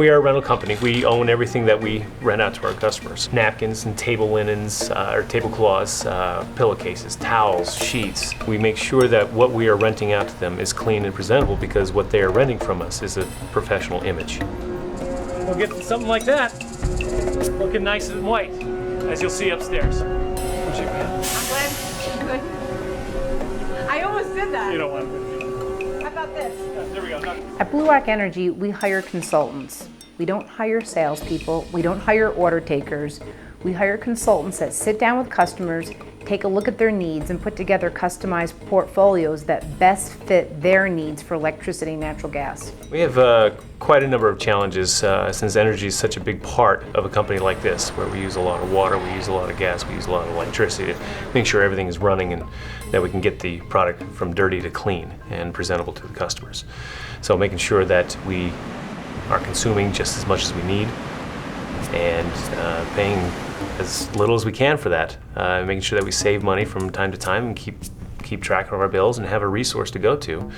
We are a rental company. We own everything that we rent out to our customers. Napkins and table linens, or tablecloths, pillowcases, towels, sheets. We make sure that what we are renting out to them is clean and presentable because what they are renting from us is a professional image. We'll get something like that, looking nice and white, as you'll see upstairs. I'm glad. I'm good. I almost did that. You don't want to. How about this? There we go. At Blue Rock Energy, we hire consultants. We don't hire salespeople. We don't hire order takers. We hire consultants that sit down with customers, take a look at their needs, and put together customized portfolios that best fit their needs for electricity and natural gas. We have quite a number of challenges since energy is such a big part of a company like this, where we use a lot of water, we use a lot of gas, we use a lot of electricity to make sure everything is running and that we can get the product from dirty to clean and presentable to the customers. So making sure that we are consuming just as much as we need and paying as little as we can for that, making sure that we save money from time to time and keep track of our bills and have a resource to go to,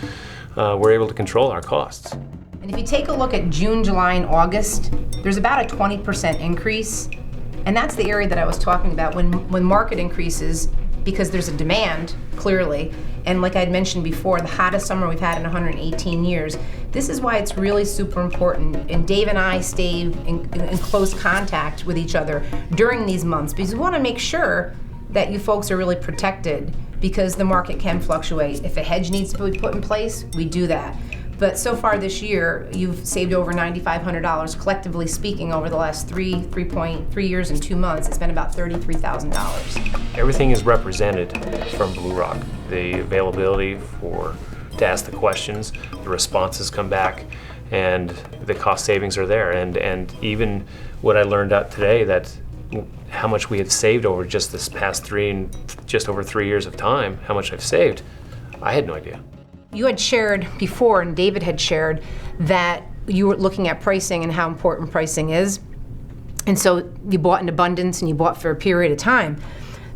we're able to control our costs. And if you take a look at June, July, and August, there's about a 20% increase. And that's the area that I was talking about when market increases, because there's a demand, clearly. And like I had mentioned before, the hottest summer we've had in 118 years. This is why it's really super important. And Dave and I stay in close contact with each other during these months because we want to make sure that you folks are really protected because the market can fluctuate. If a hedge needs to be put in place, we do that. But so far this year, you've saved over $9,500 collectively speaking over the last 3 years and 2 months. It's been about $33,000. Everything is represented from Blue Rock. The availability to ask the questions, the responses come back, and the cost savings are there. And even what I learned out today, that how much we have saved over just this past just over 3 years of time, how much I've saved, I had no idea. You had shared before, and David had shared, that you were looking at pricing and how important pricing is. And so you bought in abundance and you bought for a period of time.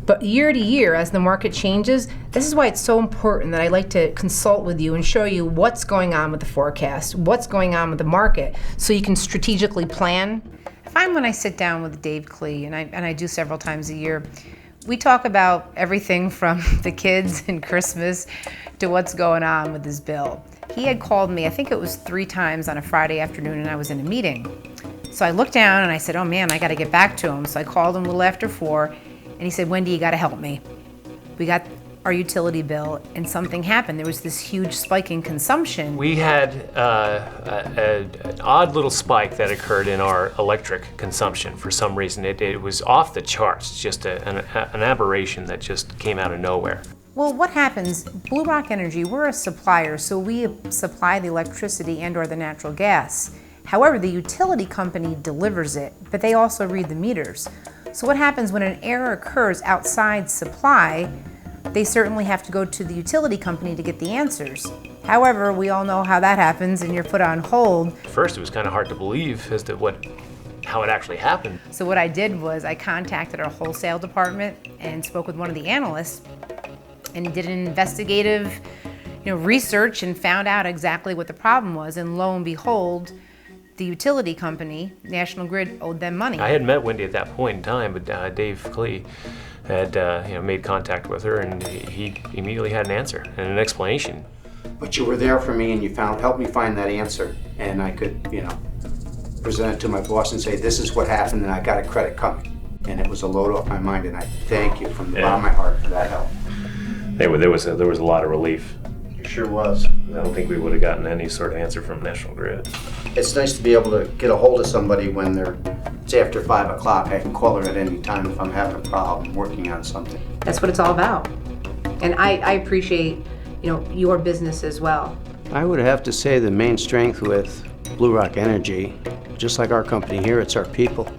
But year to year, as the market changes, this is why it's so important that I like to consult with you and show you what's going on with the forecast, what's going on with the market, so you can strategically plan. I find when I sit down with Dave Klee, and I do several times a year, we talk about everything from the kids and Christmas to what's going on with his bill. He had called me, I think it was 3 times on a Friday afternoon, and I was in a meeting. So I looked down and I said, oh man, I gotta get back to him. So I called him a little after 4, and he said, Wendy, you gotta help me. We got our utility bill and something happened. There was this huge spike in consumption. We had an odd little spike that occurred in our electric consumption for some reason. It was off the charts, just an aberration that just came out of nowhere. Well, what happens, Blue Rock Energy, we're a supplier, so we supply the electricity and or the natural gas. However, the utility company delivers it, but they also read the meters. So what happens when an error occurs outside supply, they certainly have to go to the utility company to get the answers. However, we all know how that happens and you're put on hold. First, it was kind of hard to believe as to how it actually happened. So what I did was I contacted our wholesale department and spoke with one of the analysts, and he did an investigative research and found out exactly what the problem was, and lo and behold, the utility company, National Grid, owed them money. I had met Wendy at that point in time, but Dave Klee had made contact with her, and he immediately had an answer and an explanation. But you were there for me, and you helped me find that answer, and I could, present it to my boss and say, this is what happened, and I got a credit coming. And it was a load off my mind, and I thank you from the bottom of my heart for that help. There was a lot of relief. It sure was. I don't think we would have gotten any sort of answer from National Grid. It's nice to be able to get a hold of somebody when it's after 5 o'clock. I can call her at any time if I'm having a problem working on something. That's what it's all about. And I appreciate, your business as well. I would have to say the main strength with Blue Rock Energy, just like our company here, it's our people.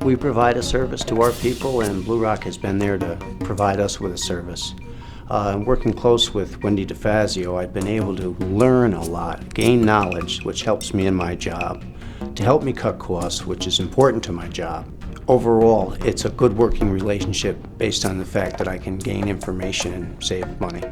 We provide a service to our people, and Blue Rock has been there to provide us with a service. Working close with Wendy DeFazio, I've been able to learn a lot, gain knowledge, which helps me in my job, to help me cut costs, which is important to my job. Overall, it's a good working relationship based on the fact that I can gain information and save money.